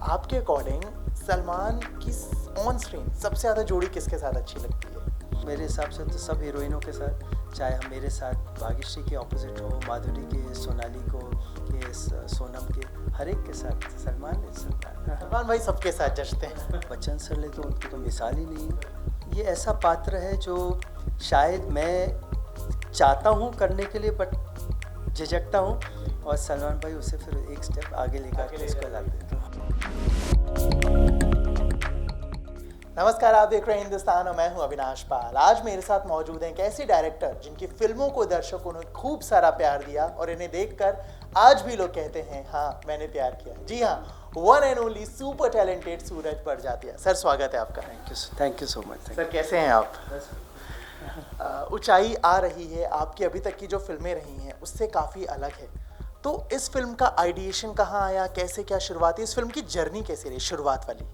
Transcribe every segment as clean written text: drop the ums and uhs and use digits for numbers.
आपके अकॉर्डिंग सलमान की on screen सबसे ज़्यादा जोड़ी किसके साथ अच्छी लगती है? मेरे हिसाब से तो सब हीरोइनों के साथ, चाहे हम मेरे साथ भाग्यश्री के ऑपोजिट हो, माधुरी के सोनाली को के सोनम के, हर एक के साथ सलमान भाई सबके साथ जचते हैं। बच्चन सर ले तो उनकी तो मिसाल ही नहीं है। ये ऐसा पात्र है जो शायद मैं चाहता हूँ करने के लिए बट झिझकता हूँ, और सलमान भाई उसे फिर एक स्टेप आगे लेकर के इसको लाते हैं। नमस्कार, आप देख रहे हैं हिंदुस्तान और मैं हूं अविनाश पाल। आज मेरे साथ मौजूद हैं एक ऐसे डायरेक्टर जिनकी फिल्मों को दर्शकों ने खूब सारा प्यार दिया और इन्हें देखकर आज भी लोग कहते हैं हाँ मैंने प्यार किया। जी हाँ, one and only super talented Suraj Barjatya. Sir स्वागत है आपका। Thank you so much. Sir कैसे हैं आप? ऊंचाई आ रही है, आपकी अभी तक की जो फिल्में रही हैं उससे काफ़ी अलग है। तो इस फिल्म का आइडिएशन कहाँ आया, कैसे क्या शुरुआत हुई, इस फिल्म की जर्नी कैसे रही शुरुआत वाली?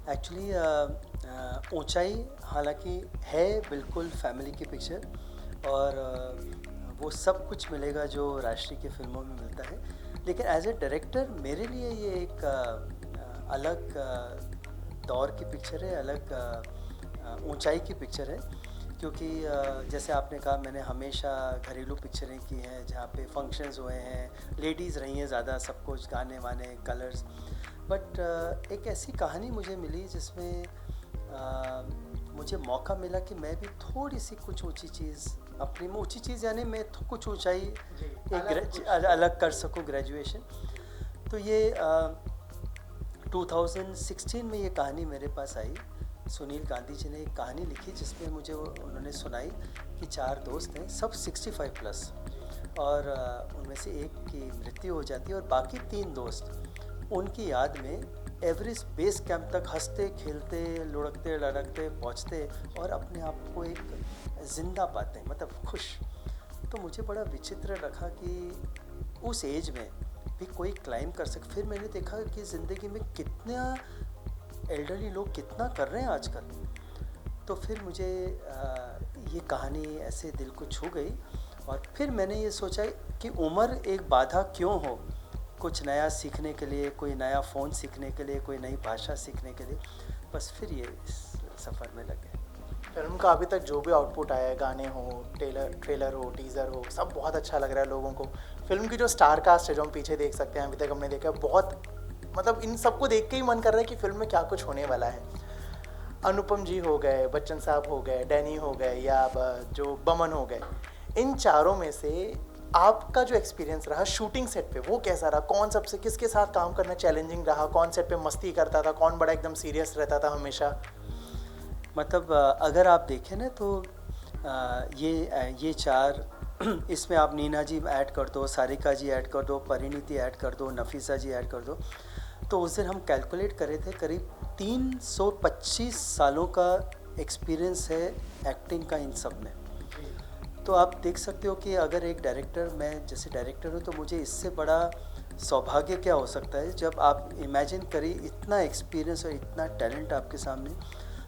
एक्चुअली ऊंचाई हालांकि है बिल्कुल फैमिली की पिक्चर, और वो सब कुछ मिलेगा जो राष्ट्रीय की फिल्मों में मिलता है, लेकिन एज ए डायरेक्टर मेरे लिए ये एक अलग दौर की पिक्चर है, अलग ऊंचाई की पिक्चर है। क्योंकि जैसे आपने कहा, मैंने हमेशा घरेलू पिक्चरें की हैं जहाँ पे फंक्शंस हुए हैं, लेडीज़ रही हैं ज़्यादा, सब कुछ गाने वाने कलर्स, बट एक ऐसी कहानी मुझे मिली जिसमें मुझे मौका मिला कि मैं भी थोड़ी सी कुछ ऊंची चीज़, अपनी में ऊंची चीज़ यानी मैं कुछ ऊंचाई अलग कर सकूं, ग्रेजुएशन। तो ये 2016 में ये कहानी मेरे पास आई। सुनील गांधी जी ने एक कहानी लिखी जिसमें मुझे उन्होंने सुनाई कि 4 दोस्त हैं, सब 65 प्लस, और उनमें से एक की मृत्यु हो जाती है और बाकी 3 दोस्त उनकी याद में एवरेस्ट बेस कैंप तक हंसते खेलते लुढ़कते लड़कते पहुँचते और अपने आप को एक ज़िंदा पाते, मतलब खुश। तो मुझे बड़ा विचित्र लगा कि उस एज में भी कोई क्लाइम कर सके। फिर मैंने देखा कि ज़िंदगी में कितना एल्डरली लोग कितना कर रहे हैं आजकल। तो फिर मुझे ये कहानी ऐसे दिल को छू गई, और फिर मैंने ये सोचा कि उम्र एक बाधा क्यों हो, कुछ नया सीखने के लिए, कोई नया फ़ोन सीखने के लिए, कोई नई भाषा सीखने के लिए। बस फिर ये इस सफ़र में लगे। फिल्म का अभी तक जो भी आउटपुट आया है, गाने हो, ट्रेलर हो, टीज़र हो, सब बहुत अच्छा लग रहा है लोगों को। फिल्म की जो स्टार कास्ट है जो हम पीछे देख सकते हैं, अभी तक हमने देखा बहुत, मतलब इन सबको देख के ही मन कर रहा है कि फिल्म में क्या कुछ होने वाला है। अनुपम जी हो गए, बच्चन साहब हो गए, डैनी हो गए, या जो बमन हो गए, इन चारों में से आपका जो एक्सपीरियंस रहा शूटिंग सेट पे वो कैसा रहा? कौन सबसे किसके साथ काम करना चैलेंजिंग रहा? कौन सेट पे मस्ती करता था, कौन बड़ा एकदम सीरियस रहता था हमेशा? मतलब अगर आप देखें ना तो ये 4 इसमें आप नीना जी ऐड कर दो, सारिका जी ऐड कर दो, परिणीति ऐड कर दो, नफीसा जी ऐड कर दो, तो उस दिन हम कैलकुलेट करे थे करीब 325 सालों का एक्सपीरियंस है एक्टिंग का इन सब में। तो आप देख सकते हो कि अगर एक डायरेक्टर, मैं जैसे डायरेक्टर हूँ, तो मुझे इससे बड़ा सौभाग्य क्या हो सकता है जब आप इमेजिन करिए इतना एक्सपीरियंस और इतना टैलेंट आपके सामने।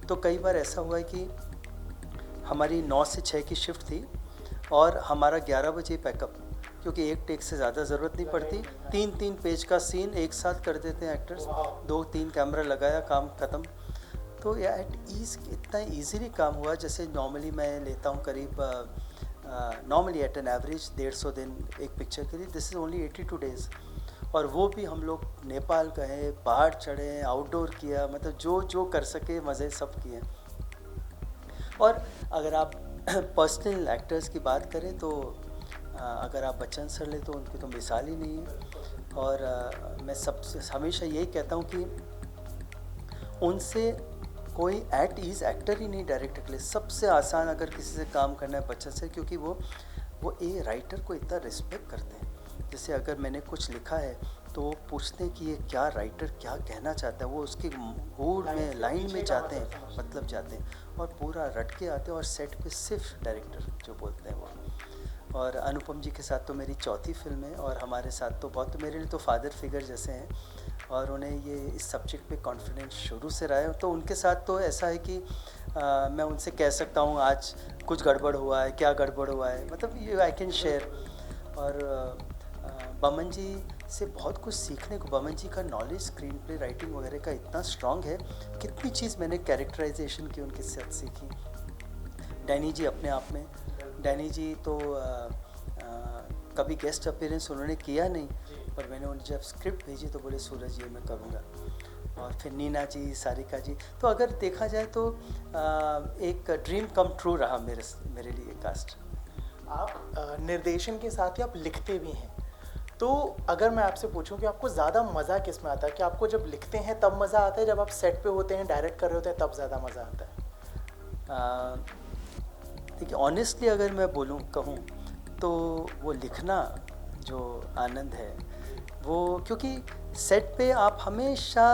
तो कई बार ऐसा हुआ है कि हमारी 9 से 6 की शिफ्ट थी और हमारा 11 बजे पैकअप, क्योंकि एक टेक से ज़्यादा ज़रूरत नहीं पड़ती, 3-3 पेज का सीन एक साथ कर देते हैं एक्टर्स, 2-3 कैमरा लगाया, काम ख़त्म। तो या एट ईज़ इतना ईजीली काम हुआ। जैसे नॉर्मली मैं लेता हूँ करीब नॉर्मली एट एन एवरेज 150 दिन एक पिक्चर के लिए, दिस इज़ ओनली 82 डेज़, और वो भी हम लोग नेपाल गए, पहाड़ चढ़े, आउटडोर किया, मतलब जो जो कर सके मज़े सब किए। और अगर आप पर्सनल एक्टर्स की बात करें तो अगर आप बच्चन सर ले तो उनकी तो मिसाल ही नहीं है। और मैं सबसे हमेशा यही कहता हूँ कि उनसे कोई एट ईज़ एक्टर ही नहीं डायरेक्टर के लिए। सबसे आसान अगर किसी से काम करना है बच्चन से, क्योंकि वो ए राइटर को इतना रिस्पेक्ट करते हैं। जैसे अगर मैंने कुछ लिखा है तो वो पूछते हैं कि ये क्या राइटर क्या कहना चाहता है, वो उसके मूड में लाइन में जाते हैं, मतलब जाते हैं और पूरा रट के आते हैं, और सेट पे सिर्फ डायरेक्टर जो बोलते हैं वो। और अनुपम जी के साथ तो मेरी 4थी फिल्म है, और हमारे साथ तो बहुत, मेरे लिए तो फादर फिगर जैसे हैं, और उन्हें ये इस सब्जेक्ट पे कॉन्फिडेंस शुरू से रहा है। तो उनके साथ तो ऐसा है कि मैं उनसे कह सकता हूँ आज कुछ गड़बड़ हुआ है, क्या गड़बड़ हुआ है, मतलब ये आई कैन शेयर। और बमन जी से बहुत कुछ सीखने को, बमन जी का नॉलेज स्क्रीन प्ले राइटिंग वगैरह का इतना स्ट्रांग है, कितनी चीज़ मैंने कैरेक्टराइजेशन की उनके साथ सीखी। डैनी जी अपने आप में, डैनी जी तो कभी गेस्ट अपीयरेंस उन्होंने किया नहीं, पर मैंने उन्हें जब स्क्रिप्ट भेजी तो बोले सूरज ये मैं करूँगा। और फिर नीना जी, सारिका जी, तो अगर देखा जाए तो एक ड्रीम कम ट्रू रहा मेरे लिए कास्ट। आप निर्देशन के साथ ही आप लिखते भी हैं, तो अगर मैं आपसे पूछूं कि आपको ज़्यादा मज़ा किस में आता है, कि आपको जब लिखते हैं तब मज़ा आता है, जब आप सेट पे होते हैं डायरेक्ट कर रहे होते हैं तब ज़्यादा मज़ा आता है? देखिए ऑनेस्टली अगर मैं कहूँ तो वो लिखना जो आनंद है वो, क्योंकि सेट पे आप हमेशा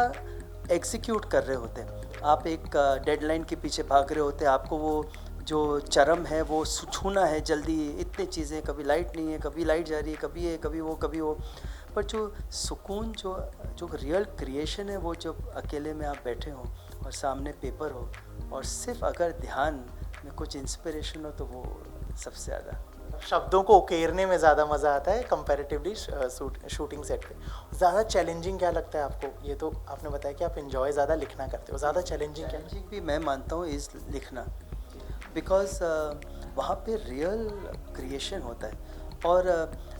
एग्जीक्यूट कर रहे होते हैं, आप एक डेडलाइन के पीछे भाग रहे होते हैं, आपको वो जो चरम है वो छूना है जल्दी, इतनी चीज़ें, कभी लाइट नहीं है, कभी लाइट जा रही है, कभी ये कभी वो। पर जो सुकून, जो रियल क्रिएशन है, वो जब अकेले में आप बैठे हो और सामने पेपर हो और सिर्फ अगर ध्यान में कुछ इंस्पिरेशन हो, तो वो सबसे ज़्यादा। शब्दों को उकेरने में ज़्यादा मज़ा आता है कंपैरेटिवली शूटिंग सेट पे। ज़्यादा चैलेंजिंग क्या लगता है आपको? ये तो आपने बताया कि आप इन्जॉय ज़्यादा लिखना करते हो, ज़्यादा चैलेंजिंग भी मैं मानता हूँ इस लिखना, बिकॉज वहाँ पे रियल क्रिएशन होता है। और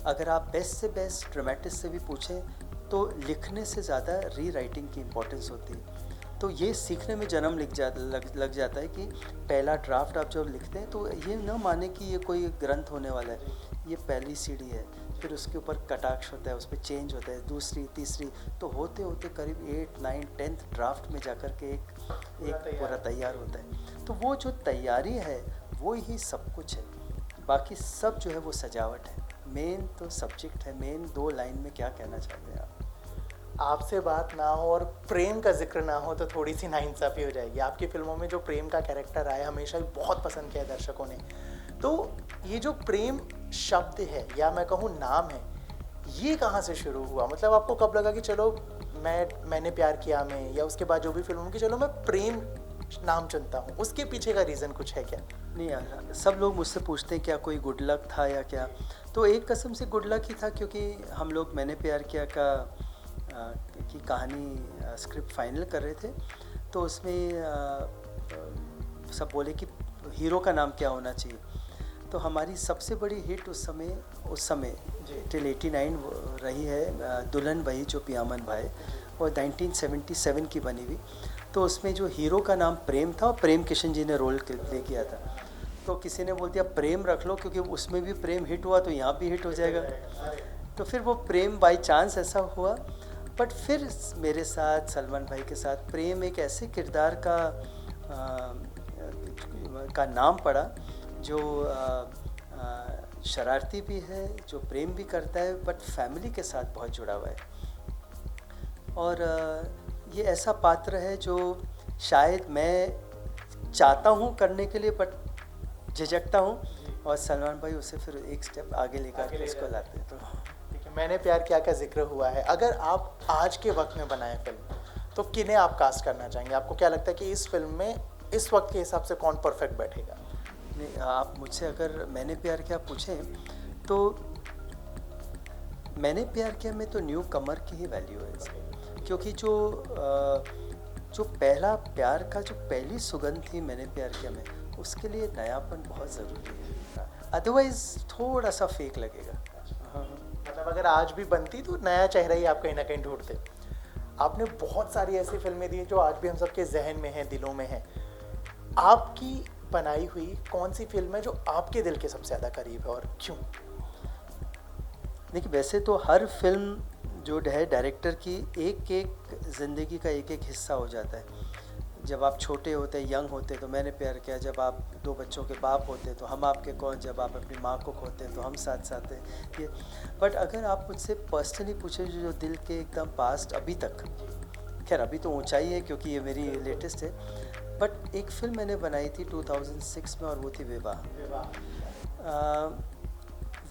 अगर आप बेस्ट से बेस्ट ड्रामेटिस्ट से भी पूछें तो लिखने से ज़्यादा री राइटिंग की इम्पोर्टेंस होती है। तो ये सीखने में जन्म लग जाता है कि पहला ड्राफ्ट आप जब लिखते हैं तो ये न माने कि ये कोई ग्रंथ होने वाला है, ये पहली सीढ़ी है, फिर उसके ऊपर कटाक्ष होता है, उस पर चेंज होता है, दूसरी तीसरी, तो होते होते करीब 8, 9, 10th ड्राफ्ट में जाकर के एक पूरा तैयार होता है। तो वो जो तैयारी है वो ही सब कुछ है, बाकी सब जो है वो सजावट है। मेन तो सब्जेक्ट है, मेन 2 लाइन में क्या कहना चाहते हैं आप। आपसे बात ना हो और प्रेम का जिक्र ना हो तो थोड़ी सी नाइंसाफ़ी हो जाएगी। आपकी फिल्मों में जो प्रेम का कैरेक्टर आया हमेशा ही बहुत पसंद किया है दर्शकों ने। तो ये जो प्रेम शब्द है या मैं कहूँ नाम है, ये कहाँ से शुरू हुआ? मतलब आपको कब लगा कि चलो मैंने प्यार किया में, या उसके बाद जो भी फिल्मों की, चलो मैं प्रेम नाम चुनता हूँ, उसके पीछे का रीज़न कुछ है क्या? नहीं यार, सब लोग मुझसे पूछते हैं क्या कोई गुड लक था या क्या, तो एक कसम से गुड लक ही था, क्योंकि हम लोग मैंने प्यार किया की कहानी स्क्रिप्ट फाइनल कर रहे थे, तो उसमें सब बोले कि हीरो का नाम क्या होना चाहिए। तो हमारी सबसे बड़ी हिट उस समय टिल 89 रही है दुल्हन वही जो पियामन भाई, और 1977 की बनी हुई। तो उसमें जो हीरो का नाम प्रेम था, और प्रेम किशन जी ने रोल प्ले किया था। तो किसी ने बोल दिया प्रेम रख लो, क्योंकि उसमें भी प्रेम हिट हुआ तो यहाँ भी हिट हो जाएगा। तो फिर वो प्रेम बाय चांस ऐसा हुआ। बट फिर मेरे साथ, सलमान भाई के साथ, प्रेम एक ऐसे किरदार का नाम पड़ा जो शरारती भी है, जो प्रेम भी करता है, बट फैमिली के साथ बहुत जुड़ा हुआ है। और ये ऐसा पात्र है जो शायद मैं चाहता हूँ करने के लिए, बट झिझकता हूँ, और सलमान भाई उसे फिर एक स्टेप आगे लेकर इसको लाते हैं। तो मैंने प्यार किया का जिक्र हुआ है, अगर आप आज के वक्त में बनाएं फिल्म तो किन्हें आप कास्ट करना चाहेंगे? आपको क्या लगता है कि इस फिल्म में इस वक्त के हिसाब से कौन परफेक्ट बैठेगा? नहीं, आप मुझसे अगर मैंने प्यार किया पूछें तो मैंने प्यार किया में तो न्यू कमर की ही वैल्यू है, क्योंकि जो पहला प्यार का जो पहली सुगंध थी मैंने प्यार किया में, उसके लिए नयापन बहुत ज़रूरी है, अदरवाइज़ थोड़ा सा फेक लगेगा। मतलब अगर आज भी बनती तो नया चेहरा ही आप कहीं ना कहीं ढूंढते। आपने बहुत सारी ऐसी फिल्में दी जो आज भी हम सबके जहन में हैं, दिलों में हैं। आपकी बनाई हुई कौन सी फिल्म है जो आपके दिल के सबसे ज़्यादा करीब है और क्यों? देखिए, वैसे तो हर फिल्म जो है डायरेक्टर की एक ज़िंदगी का एक हिस्सा हो जाता है। जब आप छोटे होते, यंग होते तो मैंने प्यार किया, जब आप 2 बच्चों के बाप होते तो हम आपके कौन, जब आप अपनी माँ को खोते तो हम साथ हैं ये। बट अगर आप मुझसे पर्सनली पूछे जो दिल के एकदम पास्ट अभी तक, खैर अभी तो ऊंचाई है क्योंकि ये मेरी लेटेस्ट है, बट एक फिल्म मैंने बनाई थी 2006 में, और वो थी विवाह।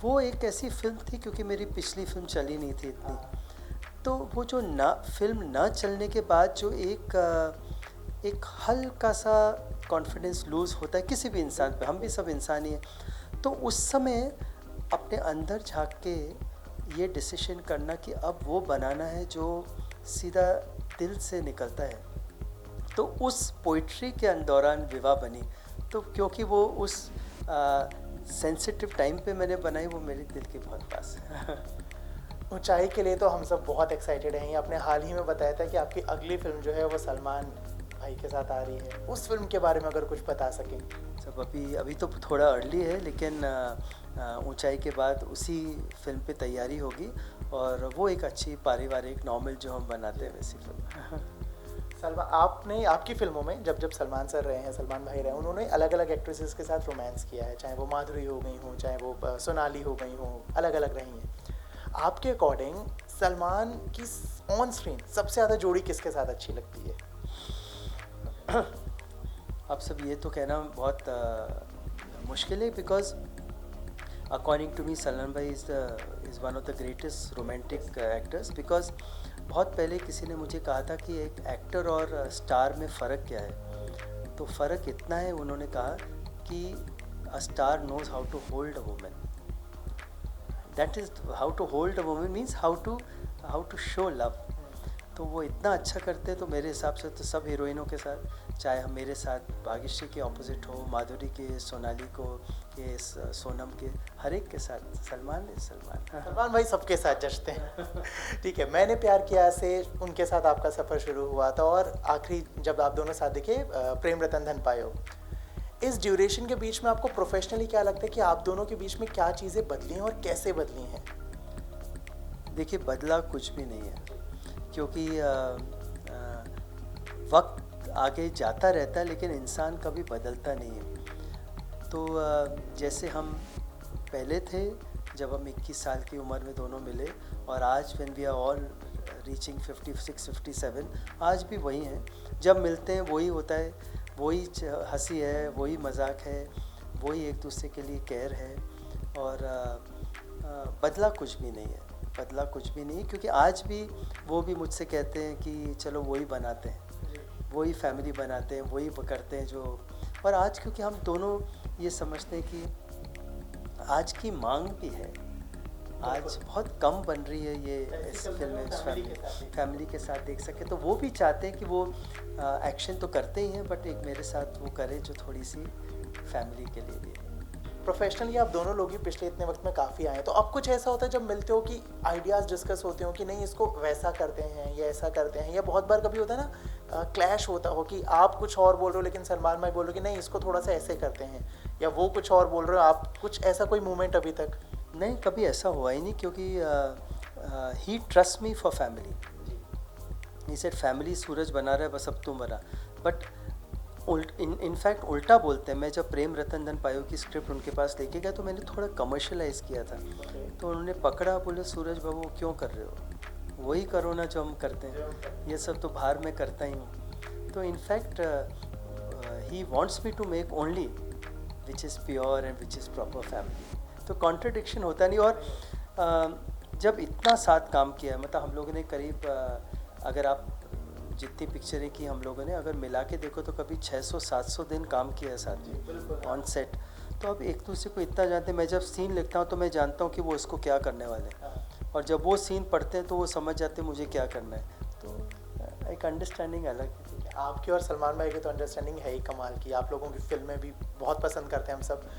वो एक ऐसी फिल्म थी क्योंकि मेरी पिछली फिल्म चली नहीं थी इतनी, तो वो जो फिल्म ना चलने के बाद जो एक हल्का सा कॉन्फिडेंस लूज़ होता है किसी भी इंसान पे, हम भी सब इंसान ही हैं। तो उस समय अपने अंदर झांक के ये डिसीजन करना कि अब वो बनाना है जो सीधा दिल से निकलता है। तो उस पोइट्री के दौरान विवाह बनी, तो क्योंकि वो उस सेंसिटिव टाइम पे मैंने बनाई, वो मेरे दिल के बहुत पास है। ऊंचाई के लिए तो हम सब बहुत एक्साइटेड हैं। आपने हाल ही में बताया था कि आपकी अगली फिल्म जो है वो सलमान भाई के साथ आ रही है। उस फिल्म के बारे में अगर कुछ बता सकें। सब अभी तो थोड़ा अर्ली है, लेकिन ऊंचाई के बाद उसी फिल्म पे तैयारी होगी, और वो एक अच्छी पारिवारिक नॉर्मल जो हम बनाते हैं वैसी फिल्म। सलमान, आपने आपकी फिल्मों में जब जब सलमान सर रहे हैं, सलमान भाई रहे हैं, उन्होंने अलग अलग एक्ट्रेसेस के साथ रोमांस किया है, चाहे वो माधुरी हो गई हों, चाहे वो सोनाली हो गई हों, अलग अलग रही हैं। आपके अकॉर्डिंग सलमान की ऑन स्क्रीन सबसे ज़्यादा जोड़ी किसके साथ अच्छी लगती है? अब सब ये तो कहना बहुत मुश्किल है, because according to me Salman भाई is one of the greatest romantic actors. Because बहुत पहले किसी ने मुझे कहा था कि एक एक्टर और स्टार में फ़र्क क्या है, तो फ़र्क इतना है, उन्होंने कहा कि a star knows how to hold a woman, that is how to hold a woman means how to show love. तो वो इतना अच्छा करते हैं, तो मेरे हिसाब से तो सब हीरोइनों के साथ, चाहे हम मेरे साथ भाग्यश्री के ऑपोजिट हो, माधुरी के, सोनाली को के, सोनम के, हर एक के साथ सलमान सलमान भाई सबके साथ जचते हैं। ठीक है, मैंने प्यार किया से उनके साथ आपका सफ़र शुरू हुआ था, और आखिरी जब आप दोनों साथ दिखे प्रेम रतन धन पायो। इस ड्यूरेशन के बीच में आपको प्रोफेशनली क्या लगता है कि आप दोनों के बीच में क्या चीज़ें बदली हैं और कैसे बदली हैं? देखिए, बदला कुछ भी नहीं है, क्योंकि वक्त आगे जाता रहता है, लेकिन इंसान कभी बदलता नहीं है। तो जैसे हम पहले थे जब हम 21 साल की उम्र में दोनों मिले, और आज when we are all reaching 56 57, आज भी वही हैं। जब मिलते हैं वही होता है, वही हंसी है, वही मजाक है, वही एक दूसरे के लिए केयर है, और बदला कुछ भी नहीं है, बदला कुछ भी नहीं, क्योंकि आज भी वो भी मुझसे कहते हैं कि चलो वही बनाते हैं, वही फैमिली बनाते हैं, वही करते हैं जो। और आज क्योंकि हम दोनों ये समझते हैं कि आज की मांग भी है, आज बहुत कम बन रही है ये इस फिल्म फैमिली के साथ देख सके, तो वो भी चाहते हैं कि वो एक्शन तो करते ही हैं, बट एक मेरे साथ वो करें जो थोड़ी सी फैमिली के लिए भी है। प्रोफेशनली आप दोनों लोग ही पिछले इतने वक्त में काफ़ी आए हैं, तो अब कुछ ऐसा होता है जब मिलते हो कि आइडियाज़ डिस्कस होते हो कि नहीं इसको वैसा करते हैं या ऐसा करते हैं, या बहुत बार कभी होता है ना क्लैश होता हो कि आप कुछ और बोल रहे हो लेकिन सलमान भाई बोल रहे हो कि नहीं इसको थोड़ा सा ऐसे करते हैं, या वो कुछ और बोल रहे हो आप कुछ, ऐसा कोई मोमेंट अभी तक? नहीं, कभी ऐसा हुआ ही नहीं, क्योंकि he trust me for family. He said family Suraj बना रहा है, बस अब तुम बना। बट इनफैक्ट उल्टा बोलते हैं, मैं जब प्रेम रतन धन पायो की स्क्रिप्ट उनके पास लेके गया तो मैंने थोड़ा कमर्शलाइज किया था, तो उन्होंने पकड़ा, बोले सूरज बाबू क्यों कर रहे हो, वही करो ना जो हम करते हैं, ये सब तो बाहर में करता ही हूँ। तो in fact he wants me to make only which is pure and which is proper family. तो कॉन्ट्रडिक्शन होता नहीं। और जब इतना साथ काम किया, मतलब हम लोगों ने करीब अगर आप जितनी पिक्चरें की हम लोगों ने अगर मिला के देखो तो कभी 600-700 दिन काम किया है साथ में ऑन सेट। तो अब एक दूसरे को इतना जानते हैं, मैं जब सीन लिखता हूँ तो मैं जानता हूँ कि वो इसको क्या करने वाले हैं, और जब वो सीन पढ़ते हैं तो वो समझ जाते हैं मुझे क्या करना है। तो एक अंडरस्टैंडिंग अलग है। आपकी और सलमान भाई की तो अंडरस्टैंडिंग है ही कमाल की, आप लोगों की फिल्में भी बहुत पसंद करते हैं हम सब।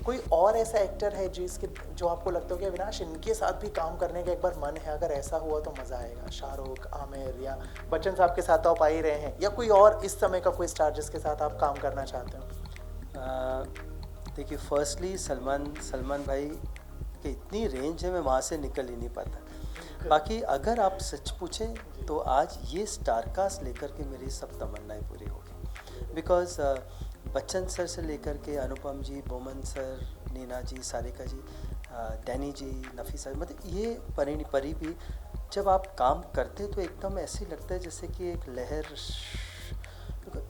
कोई और ऐसा एक्टर है जो आपको लगता हो कि अविनाश इनके साथ भी काम करने का एक बार मन है, अगर ऐसा हुआ तो मज़ा आएगा? शाहरुख, आमिर या बच्चन साहब के साथ तो आप आ ही रहे हैं, या कोई और इस समय का कोई स्टार जिसके साथ आप काम करना चाहते हो? देखिए, फर्स्टली सलमान भाई की इतनी रेंज है, मैं वहाँ से निकल ही नहीं पाता। बाकी अगर आप सच पूछें तो आज ये स्टार कास्ट लेकर के मेरी सब तमन्नाएं पूरी होगी। बिकॉज बच्चन सर से लेकर के अनुपम जी, बोमन सर, नीना जी, सारिका जी, डैनी जी, नफीसा, मतलब ये परी भी जब आप काम करते तो एकदम ऐसे लगता है जैसे कि एक लहर,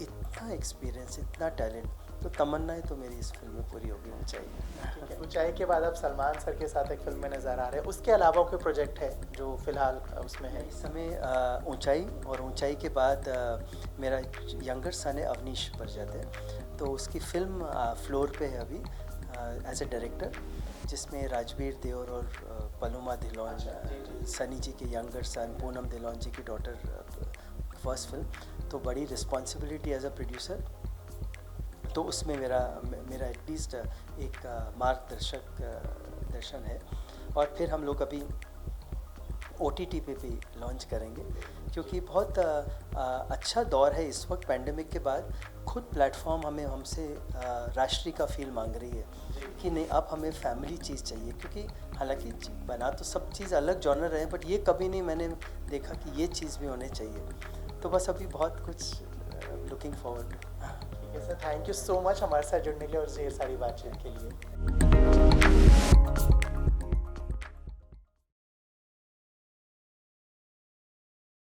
इतना एक्सपीरियंस, इतना टैलेंट। तो तमन्नाएं तो मेरी इस फिल्म में पूरी होगी, ऊंचाई। ऊंचाई के बाद अब सलमान सर के साथ एक फिल्म में नज़र आ रहे हैं, उसके अलावा कोई प्रोजेक्ट है जो फिलहाल उसमें है? इस समय ऊंचाई, और ऊंचाई के बाद मेरा यंगर सन है अवनीश प्रजापति, तो उसकी फिल्म फ्लोर पे है अभी एज ए डायरेक्टर, जिसमें राजवीर देओर और पलूमा धिलोन, जी। सनी जी के यंगर सन, पूनम धिलोन जी की डॉटर, फर्स्ट फिल्म, तो बड़ी रिस्पॉन्सिबिलिटी एज अ प्रोड्यूसर। तो उसमें मेरा एटलीस्ट एक मार्गदर्शक दर्शन है। और फिर हम लोग अभी OTT पे भी लॉन्च करेंगे, क्योंकि बहुत अच्छा दौर है इस वक्त पैंडेमिक के बाद। खुद प्लेटफॉर्म हमसे राष्ट्रीय का फील मांग रही है कि नहीं, अब हमें फैमिली चीज़ चाहिए, क्योंकि हालांकि बना तो सब चीज़ अलग जॉनर रहे, बट ये कभी नहीं मैंने देखा कि ये चीज़ भी होने चाहिए। तो बस अभी बहुत कुछ लुकिंग फॉरवर्ड। ठीक है sir, thank you so much हमारे साथ जुड़ने के लिए और ढेर सारी बातचीत के लिए।